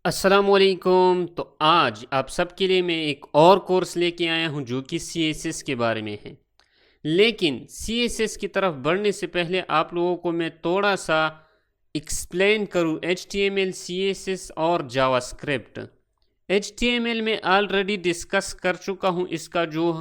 अस्सलामुअलैकुम। तो आज आप सबके लिए मैं एक और कोर्स लेके आया हूं जो कि CSS के बारे में है। लेकिन CSS की तरफ बढ़ने से पहले आप लोगों को मैं थोड़ा सा एक्सप्लेन करूं HTML, CSS और जावास्क्रिप्ट। HTML में ऑलरेडी डिस्कस कर चुका हूं, इसका जो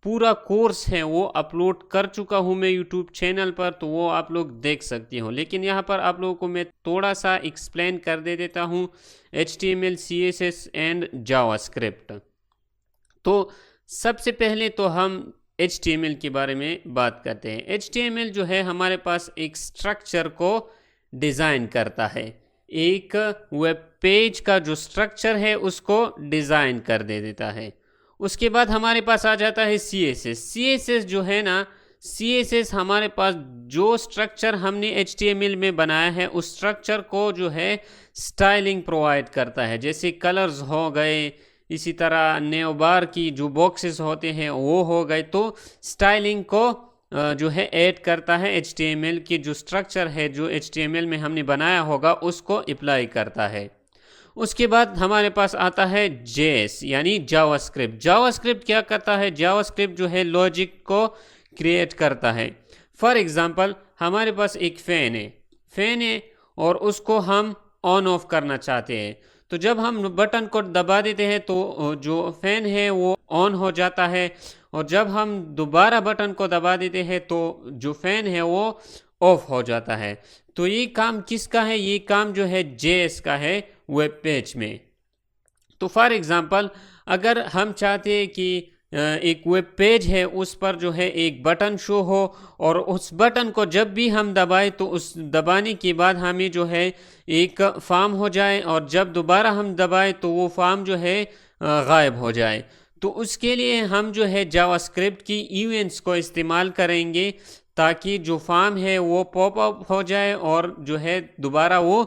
पूरा कोर्स है वो अपलोड कर चुका हूं मैं यूट्यूब चैनल पर, तो वो आप लोग देख सकते हो। लेकिन यहाँ पर आप लोगों को मैं थोड़ा सा एक्सप्लेन कर दे देता हूँ HTML, CSS एंड जावास्क्रिप्ट। तो सबसे पहले तो हम HTML के बारे में बात करते हैं। HTML जो है हमारे पास एक स्ट्रक्चर को डिज़ाइन करता है, एक वेब पेज का जो स्ट्रक्चर है उसको डिज़ाइन कर दे देता है। उसके बाद हमारे पास आ जाता है CSS जो है ना, CSS हमारे पास जो स्ट्रक्चर हमने HTML में बनाया है उस स्ट्रक्चर को जो है स्टाइलिंग प्रोवाइड करता है, जैसे कलर्स हो गए, इसी तरह नेव बार की जो बॉक्सेस होते हैं वो हो गए। तो स्टाइलिंग को जो है ऐड करता है, HTML की जो स्ट्रक्चर है जो HTML में हमने बनाया होगा उसको अप्लाई करता है। उसके बाद हमारे पास आता है JS यानी जावास्क्रिप्ट। जावास्क्रिप्ट क्या करता है? जावास्क्रिप्ट जो है लॉजिक को क्रिएट करता है। फॉर एग्जांपल हमारे पास एक फ़ैन है और उसको हम ऑन ऑफ करना चाहते हैं। तो जब हम बटन को दबा देते हैं तो जो फ़ैन है वो ऑन हो जाता है, और जब हम दोबारा बटन को दबा देते हैं तो जो फ़ैन है वो ऑफ हो जाता है। तो ये काम किसका है? ये काम जो है JS का है वेब पेज में। तो फॉर एग्जांपल अगर हम चाहते हैं कि एक वेब पेज है उस पर जो है एक बटन शो हो, और उस बटन को जब भी हम दबाएं तो उस दबाने के बाद हमें जो है एक फॉर्म हो जाए, और जब दोबारा हम दबाएं तो वो फॉर्म जो है गायब हो जाए। तो उसके लिए हम जो है जावास्क्रिप्ट की इवेंट्स को इस्तेमाल करेंगे ताकि जो फॉर्म है वो पॉप अप हो जाए और जो है दोबारा वो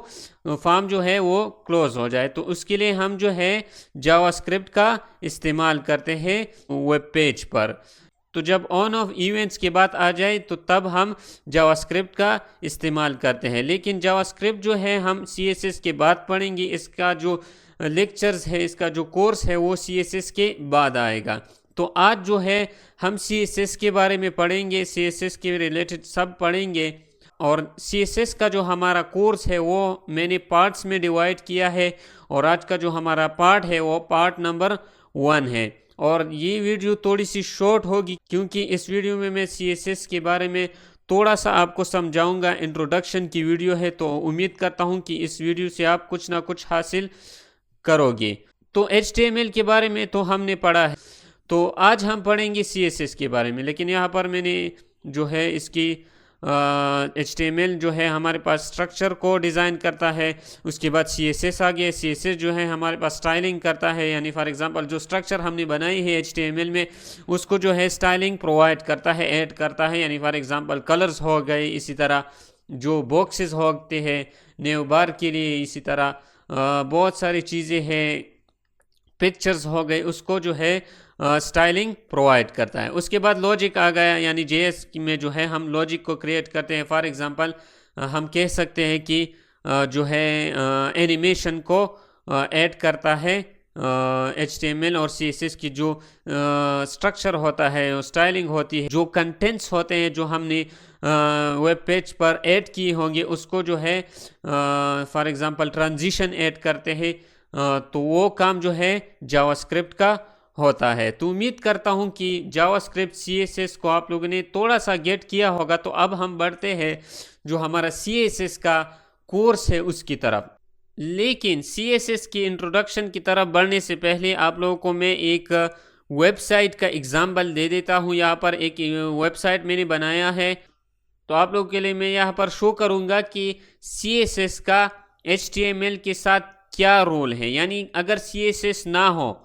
फॉर्म जो है वो क्लोज हो जाए। तो उसके लिए हम जो है जावास्क्रिप्ट का इस्तेमाल करते हैं वेब पेज पर। तो जब ऑन ऑफ इवेंट्स की बात आ जाए तो तब हम जावास्क्रिप्ट का इस्तेमाल करते हैं। लेकिन जावास्क्रिप्ट जो है हम CSS के बाद पढ़ेंगे, इसका जो लेक्चर्स है, इसका जो कोर्स है वो CSS के बाद आएगा। तो आज जो है हम CSS के बारे में पढ़ेंगे, CSS के रिलेटेड सब पढ़ेंगे। और CSS का जो हमारा कोर्स है वो मैंने पार्ट्स में डिवाइड किया है, और आज का जो हमारा पार्ट है वो पार्ट नंबर 1 है। और ये वीडियो थोड़ी सी शॉर्ट होगी क्योंकि इस वीडियो में मैं CSS के बारे में थोड़ा सा आपको समझाऊंगा। इंट्रोडक्शन की वीडियो है, तो उम्मीद करता हूँ कि इस वीडियो से आप कुछ ना कुछ हासिल करोगे। तो HTML के बारे में तो हमने पढ़ा है, तो आज हम पढ़ेंगे CSS के बारे में। लेकिन यहाँ पर मैंने जो है इसकी HTML जो है हमारे पास स्ट्रक्चर को डिज़ाइन करता है, उसके बाद CSS आ गया। CSS जो है हमारे पास स्टाइलिंग करता है, यानी फॉर एग्जांपल जो स्ट्रक्चर हमने बनाई है HTML में उसको जो है स्टाइलिंग प्रोवाइड करता है, ऐड करता है, यानी फॉर एग्जांपल कलर्स हो गए, इसी तरह जो बॉक्सेस होते हैं नेव बार के लिए, इसी तरह बहुत सारी चीज़ें हैं, पिक्चर्स हो गए, उसको जो है स्टाइलिंग प्रोवाइड करता है। उसके बाद लॉजिक आ गया, यानी JS में जो है हम लॉजिक को क्रिएट करते हैं। फॉर एग्जांपल हम कह सकते हैं कि जो है एनिमेशन को ऐड करता है HTML और CSS की जो स्ट्रक्चर होता है, स्टाइलिंग होती है, जो कंटेंट्स होते हैं जो हमने वेब पेज पर ऐड किए होंगे उसको जो है फॉर एग्जांपल ट्रांजिशन ऐड करते हैं। तो वो काम जो है जावास्क्रिप्ट का होता है। तो उम्मीद करता हूं कि जावास्क्रिप्ट CSS को आप लोगों ने थोड़ा सा गेट किया होगा। तो अब हम बढ़ते हैं जो हमारा CSS का कोर्स है उसकी तरफ। लेकिन CSS की इंट्रोडक्शन की तरफ बढ़ने से पहले आप लोगों को मैं एक वेबसाइट का एग्जाम्पल दे देता हूं। यहाँ पर एक वेबसाइट मैंने बनाया है, तो आप लोगों के लिए मैं यहाँ पर शो करूँगा कि CSS का HTML के साथ क्या रोल है, यानी अगर CSS ना हो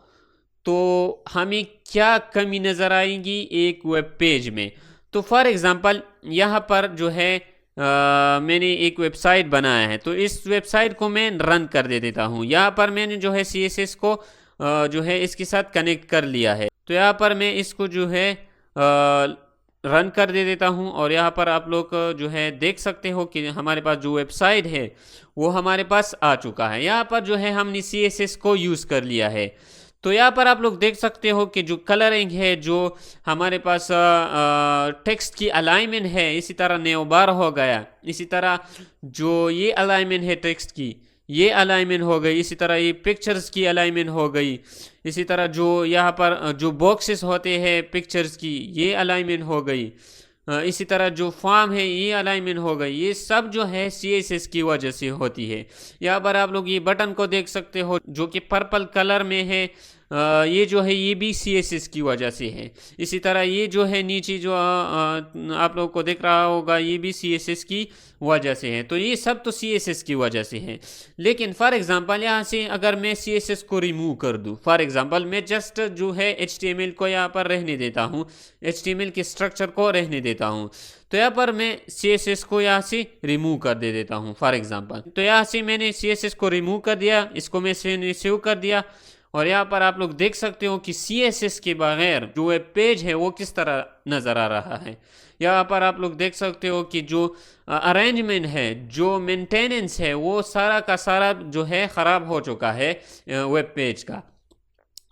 तो हमें क्या कमी नज़र आएगी एक वेब पेज में। तो फॉर एग्ज़ाम्पल यहाँ पर जो है मैंने एक वेबसाइट बनाया है, तो इस वेबसाइट को मैं रन कर दे देता हूँ। यहाँ पर मैंने जो है CSS को जो है इसके साथ कनेक्ट कर लिया है। तो यहाँ पर मैं इसको जो है रन कर दे देता हूँ और यहाँ पर आप लोग जो है देख सकते हो कि हमारे पास जो वेबसाइट है वो हमारे पास आ चुका है। यहाँ पर जो है हमने CSS को यूज़ कर लिया है। तो यहाँ पर आप लोग देख सकते हो कि जो कलरिंग है, जो हमारे पास टेक्स्ट की अलाइनमेंट है, इसी तरह नेओ बार हो गया, इसी तरह जो ये अलाइनमेंट है टेक्स्ट की, ये अलाइनमेंट हो गई, इसी तरह ये पिक्चर्स की अलाइनमेंट हो गई, इसी तरह जो यहाँ पर जो बॉक्सेस होते हैं पिक्चर्स की, ये अलाइनमेंट हो गई, इसी तरह जो फॉर्म है ये अलाइनमेंट हो गई। ये सब जो है CSS की वजह से होती है। यहाँ पर आप लोग ये बटन को देख सकते हो जो कि पर्पल कलर में है, ये जो है ये भी CSS की वजह से है। इसी तरह ये जो है नीचे जो आप लोगों को दिख रहा होगा ये भी CSS की वजह से है। तो ये सब तो CSS की वजह से है। लेकिन फॉर एग्जांपल यहाँ से अगर मैं CSS को रिमूव कर दूँ, फॉर एग्जांपल मैं जस्ट जो है HTML को यहाँ पर रहने देता हूँ, HTML के स्ट्रक्चर को रहने देता हूँ, तो यहाँ पर मैं CSS को यहाँ से रिमूव कर दे देता हूँ फॉर एग्जांपल। तो यहाँ से मैंने CSS को रिमूव कर दिया, इसको मैं सेव कर दिया और यहाँ पर आप लोग देख सकते हो कि CSS के बगैर जो वेब पेज है वो किस तरह नज़र आ रहा है। यहाँ पर आप लोग देख सकते हो कि जो अरेंजमेंट है, जो मेंटेनेंस है, वो सारा का सारा जो है ख़राब हो चुका है वेब पेज का।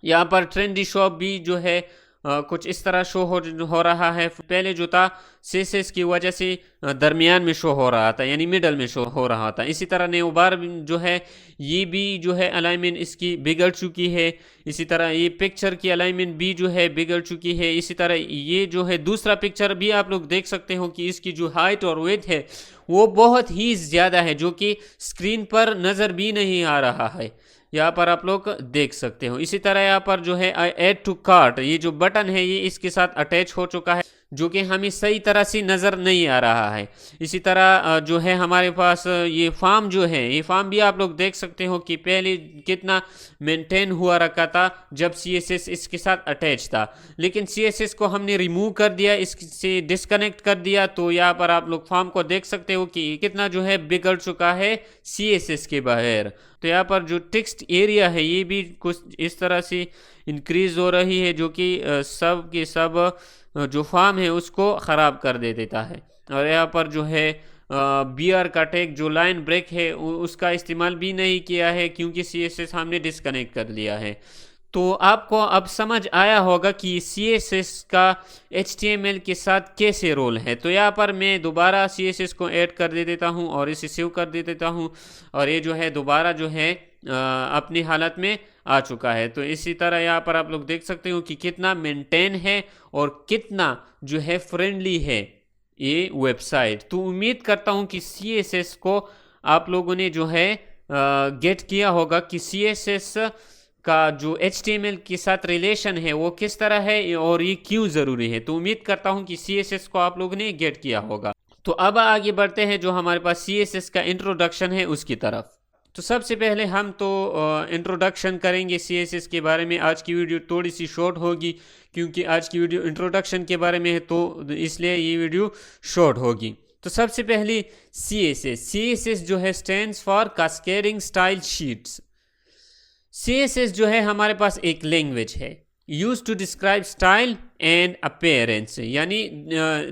यहाँ पर ट्रेंडी शॉप भी जो है कुछ इस तरह शो हो रहा है। पहले जो था CSS की वजह से दरमियान में शो हो रहा था, यानी मिडल में शो हो रहा था। इसी तरह नेओ बार जो है ये भी जो है अलाइनमेंट इसकी बिगड़ चुकी है। इसी तरह ये पिक्चर की अलाइनमेंट भी जो है बिगड़ चुकी है। इसी तरह ये जो है दूसरा पिक्चर भी आप लोग देख सकते हो कि इसकी जो हाइट और वेट है वो बहुत ही ज़्यादा है, जो कि स्क्रीन पर नज़र भी नहीं आ रहा है। यहाँ पर आप लोग देख सकते हो। इसी तरह यहाँ पर जो है ऐड टू कार्ट, ये जो बटन है ये इसके साथ अटैच हो चुका है, जो कि हमें सही तरह से नज़र नहीं आ रहा है। इसी तरह जो है हमारे पास ये फॉर्म जो है, ये फॉर्म भी आप लोग देख सकते हो कि पहले कितना मेंटेन हुआ रखा था जब CSS इसके साथ अटैच था, लेकिन CSS को हमने रिमूव कर दिया, इससे डिस्कनेक्ट कर दिया। तो यहाँ पर आप लोग फॉर्म को देख सकते हो कि कितना जो है बिगड़ चुका है CSS के बगैर। तो यहाँ पर जो टेक्स्ट एरिया है ये भी कुछ इस तरह से इंक्रीज हो रही है, जो कि सब के सब जो फॉर्म है उसको ख़राब कर दे देता है। और यहाँ पर जो है BR का टैग जो लाइन ब्रेक है उसका इस्तेमाल भी नहीं किया है, क्योंकि CSS हमने डिस्कनेक्ट कर लिया है। तो आपको अब समझ आया होगा कि CSS का HTML के साथ कैसे रोल है। तो यहाँ पर मैं दोबारा CSS को ऐड कर दे देता हूँ और इसे सेव कर दे देता हूँ, और ये जो है दोबारा जो है अपनी हालत में आ चुका है। तो इसी तरह यहाँ पर आप लोग देख सकते हो कि कितना मेंटेन है और कितना जो है फ्रेंडली है ये वेबसाइट। तो उम्मीद करता हूँ कि CSS को आप लोगों ने जो है गेट किया होगा कि CSS का जो HTML के साथ रिलेशन है वो किस तरह है और ये क्यों ज़रूरी है। तो उम्मीद करता हूँ कि CSS को आप लोगों ने गेट किया होगा। तो अब आगे बढ़ते हैं जो हमारे पास CSS का इंट्रोडक्शन है उसकी तरफ। तो सबसे पहले हम तो इंट्रोडक्शन करेंगे CSS के बारे में। आज की वीडियो थोड़ी सी शॉर्ट होगी क्योंकि आज की वीडियो इंट्रोडक्शन के बारे में है, तो इसलिए ये वीडियो शॉर्ट होगी। तो सबसे पहले CSS जो है stands for cascading style sheets. CSS जो है हमारे पास एक लैंग्वेज है use to describe style and appearance, यानी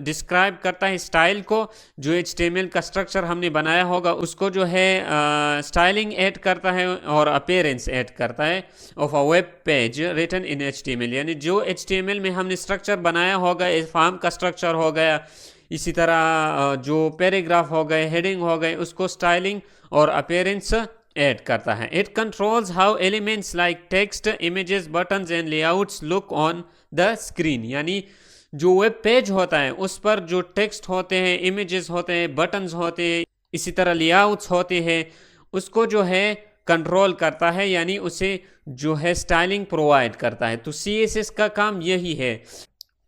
डिस्क्राइब करता है स्टाइल को। जो HTML का स्ट्रक्चर हमने बनाया होगा उसको जो है स्टाइलिंग ऐड करता है और अपीयरेंस ऐड करता है of a web page written in HTML, यानी जो HTML में हमने स्ट्रक्चर बनाया होगा, फॉर्म का स्ट्रक्चर हो गया, इसी तरह जो पैराग्राफ हो गए, हेडिंग हो गए, उसको स्टाइलिंग और अपीयरेंस ऐड करता है। It controls how elements like text, images, buttons and layouts look on the screen, यानी जो वेब पेज होता है उस पर जो टेक्स्ट होते हैं, इमेजेस होते हैं, बटन्स होते हैं, इसी तरह लेआउट्स होते हैं, उसको जो है कंट्रोल करता है, यानी उसे जो है स्टाइलिंग प्रोवाइड करता है। तो CSS का काम यही है।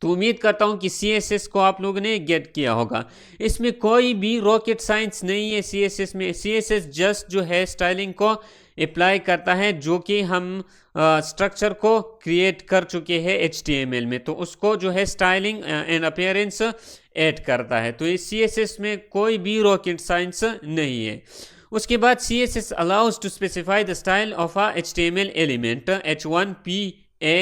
तो उम्मीद करता हूँ कि CSS को आप लोगों ने गेट किया होगा। इसमें कोई भी रॉकेट साइंस नहीं है CSS में। CSS जस्ट जो है स्टाइलिंग को अप्लाई करता है, जो कि हम स्ट्रक्चर को क्रिएट कर चुके हैं HTML में, तो उसको जो है स्टाइलिंग एंड अपीयरेंस ऐड करता है। तो इस CSS में कोई भी रॉकेट साइंस नहीं है। उसके बाद CSS allows to specify the style of a HTML element H1, P, A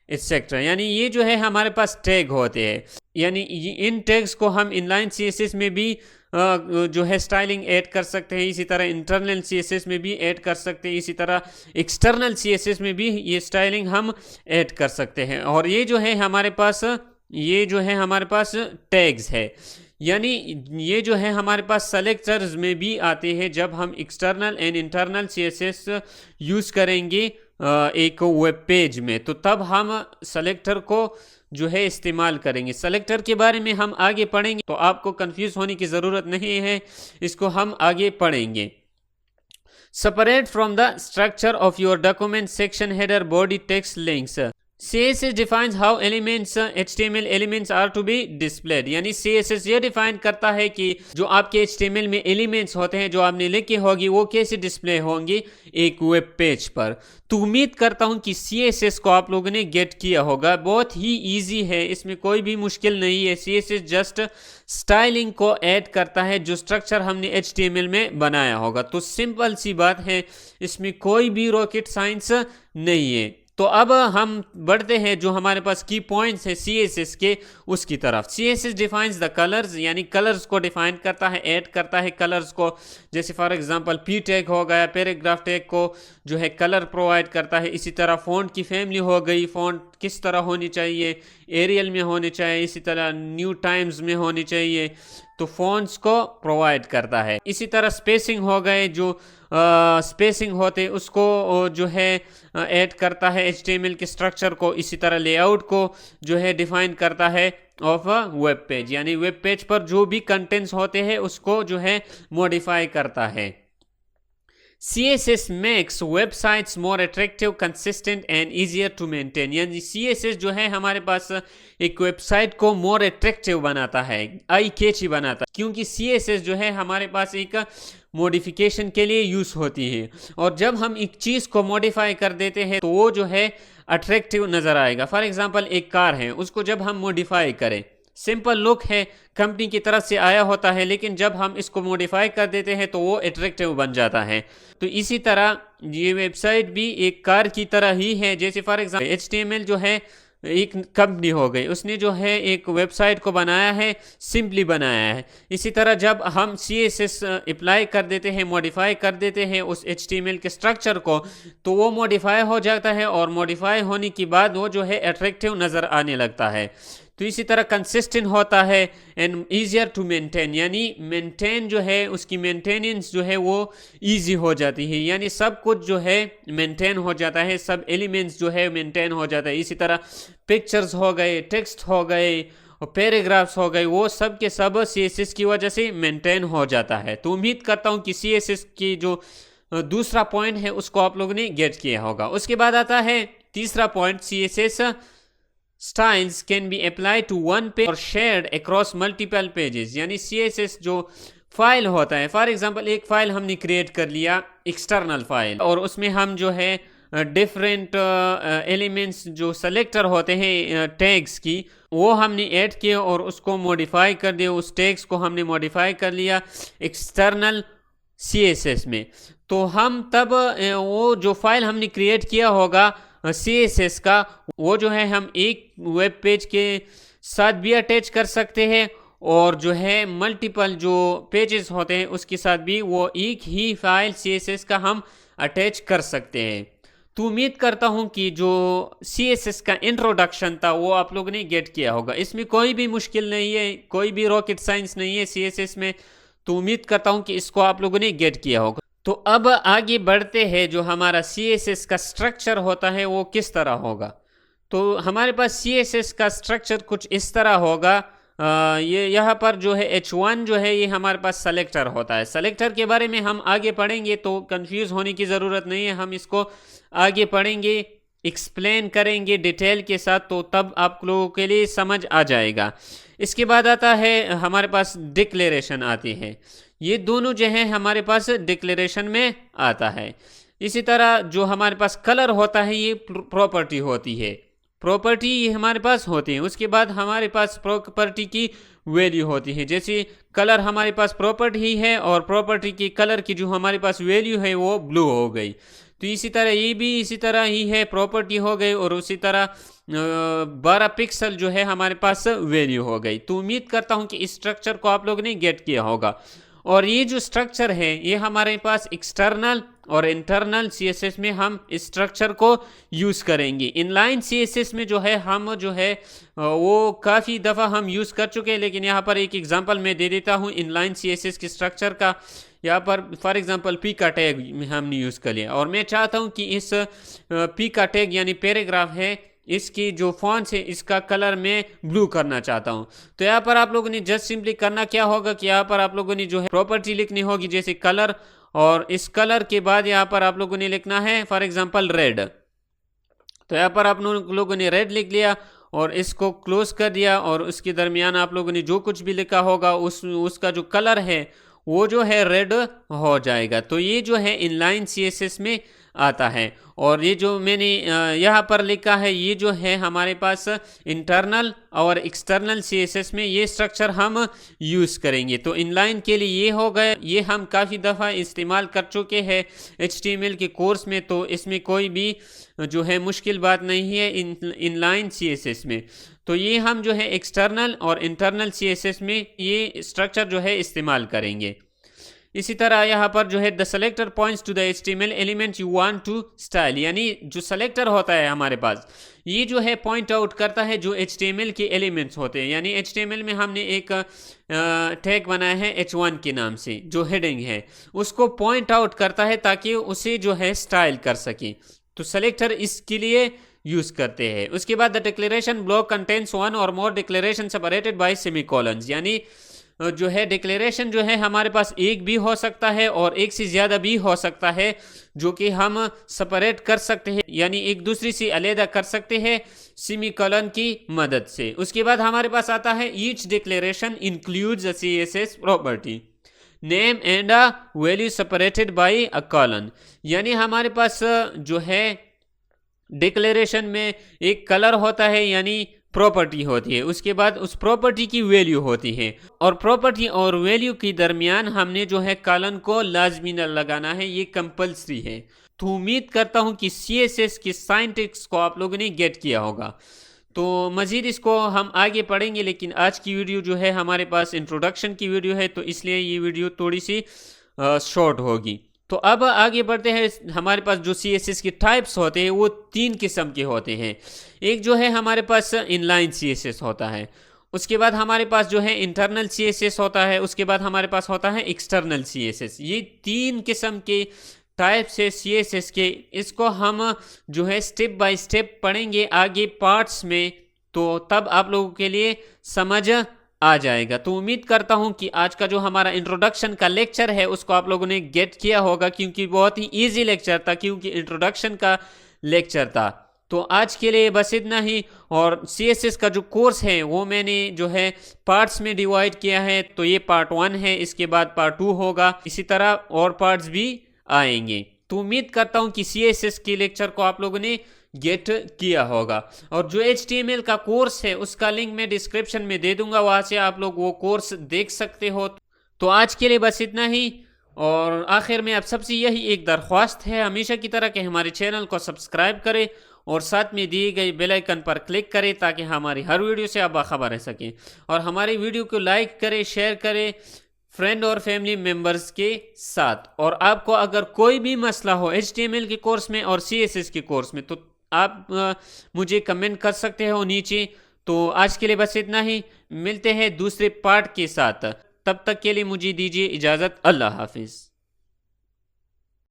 etcetera. यानी ये जो है हमारे पास टैग होते हैं, यानी इन टैग्स को हम इनलाइन सीएसएस में भी जो है स्टाइलिंग ऐड कर सकते हैं, इसी तरह इंटरनल सीएसएस में भी ऐड कर सकते हैं, इसी तरह एक्सटर्नल सीएसएस में भी ये स्टाइलिंग हम ऐड कर सकते हैं। और ये जो है हमारे पास टैग्स है, यानी ये जो है हमारे पास सेलेक्टर्स में भी आते हैं जब हम external and internal CSS use करेंगे एक वेब पेज में, तो तब हम सेलेक्टर को जो है इस्तेमाल करेंगे। सेलेक्टर के बारे में हम आगे पढ़ेंगे, तो आपको कंफ्यूज होने की ज़रूरत नहीं है, इसको हम आगे पढ़ेंगे। Separate from the structure of your document section header body text links. CSS defines how elements HTML elements are to be displayed। यानी CSS ये डिफाइन करता है कि जो आपके HTML में एलिमेंट्स होते हैं जो आपने लिखे होगी वो कैसे डिस्प्ले होंगी एक वेब पेज पर। तो उम्मीद करता हूं कि CSS को आप लोगों ने गेट किया होगा, बहुत ही इजी है, इसमें कोई भी मुश्किल नहीं है। CSS जस्ट स्टाइलिंग को ऐड करता है जो स्ट्रक्चर हमने HTML में बनाया होगा। तो सिंपल सी बात है, इसमें कोई भी रॉकेट साइंस नहीं है। तो अब हम बढ़ते हैं जो हमारे पास की पॉइंट्स है CSS के उसकी तरफ। CSS डिफाइंस द कलर्स, यानी कलर्स को डिफाइन करता है, ऐड करता है कलर्स को। जैसे फॉर एग्जांपल P टैग हो गया, पैराग्राफ टैग को जो है कलर प्रोवाइड करता है। इसी तरह फ़ॉन्ट की फैमिली हो गई, फ़ॉन्ट किस तरह होनी चाहिए, एरियल में होनी चाहिए, इसी तरह न्यू टाइम्स में होनी चाहिए, तो फ़ॉन्ट्स को प्रोवाइड करता है। इसी तरह स्पेसिंग हो गए, जो स्पेसिंग होते उसको जो है ऐड करता है HTML के स्ट्रक्चर को। इसी तरह लेआउट को जो है डिफाइन करता है ऑफ अ वेब पेज, यानी वेब पेज पर जो भी कंटेंट्स होते हैं उसको जो है मॉडिफाई करता है। CSS makes websites more attractive, consistent and easier to maintain। यानी CSS जो है हमारे पास एक वेबसाइट को मोर अट्रैक्टिव बनाता है, आई कैची बनाता है, क्योंकि CSS जो है हमारे पास एक मॉडिफिकेशन के लिए यूज़ होती है। और जब हम एक चीज़ को मॉडिफाई कर देते हैं तो वो जो है अट्रैक्टिव नज़र आएगा। फॉर एग्जांपल एक कार है, उसको जब हम मॉडिफाई करें, सिंपल लुक है, कंपनी की तरफ से आया होता है, लेकिन जब हम इसको मॉडिफाई कर देते हैं तो वो अट्रैक्टिव बन जाता है। तो इसी तरह ये वेबसाइट भी एक कार की तरह ही है। जैसे फॉर एग्जांपल HTML जो है एक कंपनी हो गई, उसने जो है एक वेबसाइट को बनाया है, सिंपली बनाया है। इसी तरह जब हम CSS अप्लाई कर देते हैं, मॉडिफाई कर देते हैं उस HTML के स्ट्रक्चर को, तो वो मॉडिफाई हो जाता है और मॉडिफाई होने के बाद वो जो है अट्रैक्टिव नज़र आने लगता है। तो इसी तरह कंसिस्टेंट होता है एंड ईजियर टू मेंटेन, यानी मेंटेन जो है उसकी मेंटेनेंस जो है वो इजी हो जाती है, यानी सब कुछ जो है मेंटेन हो जाता है, सब एलिमेंट्स जो है मेंटेन हो जाता है। इसी तरह पिक्चर्स हो गए, टेक्स्ट हो गए और पैराग्राफ्स हो गए, वो सब के सब CSS की वजह से मेंटेन हो जाता है। तो उम्मीद करता हूँ कि CSS की जो दूसरा पॉइंट है उसको आप लोगों ने गेट किया होगा। उसके बाद आता है तीसरा point, CSS styles can be applied to one page or shared across multiple pages। यानी CSS जो फाइल होता है, फॉर एग्जांपल एक फाइल हमने क्रिएट कर लिया, एक्सटर्नल फाइल, और उसमें हम जो है डिफरेंट एलिमेंट्स जो सेलेक्टर होते हैं टैग्स की, वो हमने ऐड किए और उसको मॉडिफाई कर दिया, उस टैग्स को हमने मॉडिफाई कर लिया एक्सटर्नल CSS में। तो हम तब वो जो फाइल हमने क्रिएट किया होगा CSS का, वो जो है हम एक वेब पेज के साथ भी अटैच कर सकते हैं और जो है मल्टीपल जो पेजेस होते हैं उसके साथ भी वो एक ही फाइल CSS का हम अटैच कर सकते हैं। तो उम्मीद करता हूं कि जो CSS का इंट्रोडक्शन था वो आप लोगों ने गेट किया होगा। इसमें कोई भी मुश्किल नहीं है, कोई भी रॉकेट साइंस नहीं है CSS में। तो उम्मीद करता हूं कि इसको आप लोगों ने गेट किया होगा। तो अब आगे बढ़ते हैं, जो हमारा CSS का स्ट्रक्चर होता है वो किस तरह होगा। तो हमारे पास CSS का स्ट्रक्चर कुछ इस तरह होगा। ये यहाँ पर जो है H1 जो है ये हमारे पास सेलेक्टर होता है। सेलेक्टर के बारे में हम आगे पढ़ेंगे, तो कंफ्यूज होने की ज़रूरत नहीं है, हम इसको आगे पढ़ेंगे, एक्सप्लेन करेंगे डिटेल के साथ, तो तब आप लोगों के लिए समझ आ जाएगा। इसके बाद आता है हमारे पास डिक्लेरेशन आती है, ये दोनों जो है हमारे पास डिक्लेरेशन में आता है। इसी तरह जो हमारे पास कलर होता है ये प्रॉपर्टी होती है, प्रॉपर्टी ये हमारे पास होती है। उसके बाद हमारे पास प्रॉपर्टी की वैल्यू होती है। जैसे कलर हमारे पास प्रॉपर्टी है और प्रॉपर्टी की कलर की जो हमारे पास वैल्यू है वो ब्लू हो गई। तो इसी तरह ये भी इसी तरह ही है, प्रॉपर्टी हो गई, और उसी तरह 12 पिक्सल जो है हमारे पास वैल्यू हो गई। तो उम्मीद करता हूँ कि इस स्ट्रक्चर को आप लोगों ने गेट किया होगा। और ये जो स्ट्रक्चर है ये हमारे पास एक्सटर्नल और इंटरनल सीएसएस में हम इस स्ट्रक्चर को यूज़ करेंगे। इनलाइन सीएसएस में जो है हम जो है वो काफ़ी दफ़ा हम यूज़ कर चुके हैं, लेकिन यहाँ पर एक एग्जांपल मैं दे देता हूँ इनलाइन सीएसएस के स्ट्रक्चर का। यहाँ पर फॉर एग्जांपल पी का टैग हमने यूज़ कर लिया, और मैं चाहता हूँ कि इस पी का टैग यानी पैराग्राफ है, इसकी जो फॉन्ट्स है इसका कलर मैं ब्लू करना चाहता हूं। तो यहाँ पर आप लोगों ने जस्ट सिंपली करना क्या होगा कि यहाँ पर आप लोगों ने जो है प्रॉपर्टी लिखनी होगी, जैसे कलर, और इस कलर के बाद यहाँ पर आप लोगों ने लिखना है फॉर एग्जांपल रेड। तो यहाँ पर आप लोगों ने रेड लिख लिया और इसको क्लोज कर दिया, और उसके दरमियान आप लोगों ने जो कुछ भी लिखा होगा उसका जो कलर है वो जो है रेड हो जाएगा। तो ये जो है इनलाइन सीएसएस में आता है। और ये जो मैंने यहाँ पर लिखा है ये जो है हमारे पास इंटरनल और एक्सटर्नल सीएसएस में ये स्ट्रक्चर हम यूज़ करेंगे। तो इनलाइन के लिए ये हो गया, ये हम काफ़ी दफ़ा इस्तेमाल कर चुके हैं HTML के कोर्स में, तो इसमें कोई भी जो है मुश्किल बात नहीं है इनलाइन सीएसएस में। तो ये हम जो है एक्सटर्नल और इंटरनल सीएसएस में ये स्ट्रक्चर जो है इस्तेमाल करेंगे। इसी तरह यहाँ पर जो है the selector points to the HTML element you want to style, यानी जो सेलेक्टर होता है हमारे पास ये जो है पॉइंट आउट करता है जो HTML के एलिमेंट्स होते हैं। यानी HTML में हमने एक टैग बनाया है H1 के नाम से, जो हेडिंग है उसको पॉइंट आउट करता है ताकि उसे जो है स्टाइल कर सके। तो सेलेक्टर इसके लिए यूज करते हैं। उसके बाद the declaration block contains one और मोर डिक्लेरेशन सेपरेटेड बाय सेमीकोलन्स, यानी जो है डिक्लेरेशन जो है हमारे पास एक भी हो सकता है और एक से ज़्यादा भी हो सकता है, जो कि हम सेपरेट कर सकते हैं, यानी एक दूसरे से अलग कर सकते हैं सेमीकोलन की मदद से। उसके बाद हमारे पास आता है each declaration includes a CSS property name and a value separated by a colon, यानी हमारे पास जो है डिक्लेरेशन में एक कलर होता है यानी प्रॉपर्टी होती है, उसके बाद उस प्रॉपर्टी की वैल्यू होती है, और प्रॉपर्टी और वैल्यू के दरमियान हमने जो है कॉलन को लाजमी न लगाना है, ये कंपलसरी है। तो उम्मीद करता हूं कि CSS की सिंटैक्स को आप लोगों ने गेट किया होगा। तो मज़ीद इसको हम आगे पढ़ेंगे, लेकिन आज की वीडियो जो है हमारे पास इंट्रोडक्शन की वीडियो है, तो इसलिए ये वीडियो थोड़ी सी शॉर्ट होगी। तो अब आगे बढ़ते हैं। हमारे पास जो CSS के टाइप्स होते हैं वो 3 किस्म के होते हैं। एक जो है हमारे पास इनलाइन CSS होता है, उसके बाद हमारे पास जो है इंटरनल CSS होता है, उसके बाद हमारे पास होता है एक्सटर्नल CSS। ये 3 किस्म के टाइप्स है CSS के, इसको हम जो है स्टेप बाय स्टेप पढ़ेंगे आगे पार्ट्स में, तो तब आप लोगों के लिए समझ आ जाएगा। तो उम्मीद करता हूं कि आज का जो हमारा इंट्रोडक्शन का लेक्चर है उसको आप लोगों ने गेट किया होगा, क्योंकि बहुत ही इजी लेक्चर था, क्योंकि इंट्रोडक्शन का लेक्चर था। तो आज के लिए बस इतना ही। और CSS का जो कोर्स है वो मैंने जो है पार्ट्स में डिवाइड किया है, तो ये पार्ट 1 है, इसके बाद पार्ट 2 होगा, इसी तरह और पार्ट्स भी आएंगे। तो उम्मीद करता हूं कि CSS के लेक्चर को आप लोगों ने गेट किया होगा। और जो HTML का कोर्स है उसका लिंक मैं डिस्क्रिप्शन में दे दूंगा, वहां से आप लोग वो कोर्स देख सकते हो। तो आज के लिए बस इतना ही। और आखिर में आप सबसे यही एक दरख्वास्त है, हमेशा की तरह कि हमारे चैनल को सब्सक्राइब करें और साथ में दिए गए बेल आइकन पर क्लिक करें ताकि हमारी हर वीडियो से आप बाखबर रह सकें। और हमारी वीडियो को लाइक करें, शेयर करें फ्रेंड और फैमिली मेंबर्स के साथ। और आपको अगर कोई भी मसला हो HTML के कोर्स में और CSS के कोर्स में, तो आप मुझे कमेंट कर सकते हो नीचे। तो आज के लिए बस इतना ही, मिलते हैं दूसरे पार्ट के साथ, तब तक के लिए मुझे दीजिए इजाज़त। अल्लाह हाफिज़।